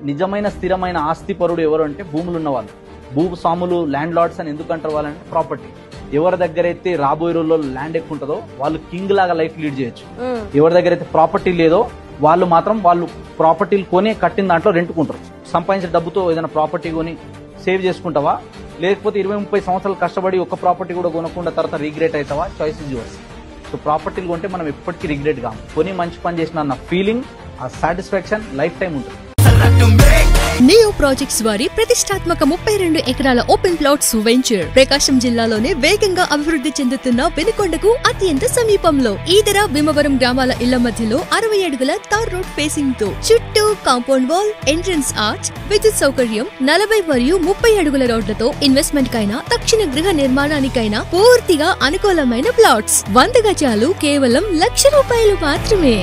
నిజమైన స్థిరమైన ఆస్తి పరుడు ఎవరు అంటే భూములు ఉన్న వాళ్ళు. భూస్వాములు, ల్యాండ్ లార్డ్స్ అని ఎందుకు అంటారు వాళ్ళంటే ప్రాపర్టీ. ఎవరి దగ్గర అయితే రాబోయే రోజుల్లో ల్యాండ్ ఎక్కువ ఉంటుందో వాళ్ళు కింగ్ లాగా లైఫ్ లీడ్ చేయొచ్చు. ఎవరి దగ్గర అయితే ప్రాపర్టీ లేదో వాళ్ళు మాత్రం వాళ్ళు ప్రాపర్టీలు కొని కట్టిన దాంట్లో రెంట్కుంటారు. సంపాదించిన డబ్బుతో ఏదైనా ప్రాపర్టీ కొని సేవ్ చేసుకుంటావా, లేకపోతే 20-30 సంవత్సరాలు కష్టపడి ఒక ప్రాపర్టీ కూడా కొనకుండా తర్వాత రిగ్రెట్ అవుతావా? Choice is yours. సో ప్రాపర్టీలు కొంటే మనం ఎప్పటికీ రిగ్రెట్ కాము. కొని మంచి పని చేసిన అన్న ఫీలింగ్, ఆ సాటిస్ఫాక్షన్ లైఫ్ టైం ఉంటుంది. నియో ప్రాజెక్ట్స్ వారి ప్రతిష్టాత్మక 32 ఎకరాల ఓపెన్ ప్లాట్స్ వెంచర్ ప్రకాశం జిల్లాలోనే వేగంగా అభివృద్ధి చెందుతున్న వెనుకొండకు అత్యంత సమీపంలో ఈదర భీమవరం గ్రామాల ఇళ్ల మధ్యలో 60 అడుగుల తార్ రోడ్ ఫేసింగ్ తో చుట్టూ కాంపౌండ్ వాల్, ఎంట్రన్స్ ఆర్చ్, విద్యుత్ సౌకర్యం, 40 మరియు 30 అడుగుల రోడ్లతో ఇన్వెస్ట్మెంట్ కైనా తక్షణ గృహ నిర్మాణానికైనా పూర్తిగా అనుకూలమైన ప్లాట్స్. 100 గజాలు కేవలం ₹1,00,000 మాత్రమే.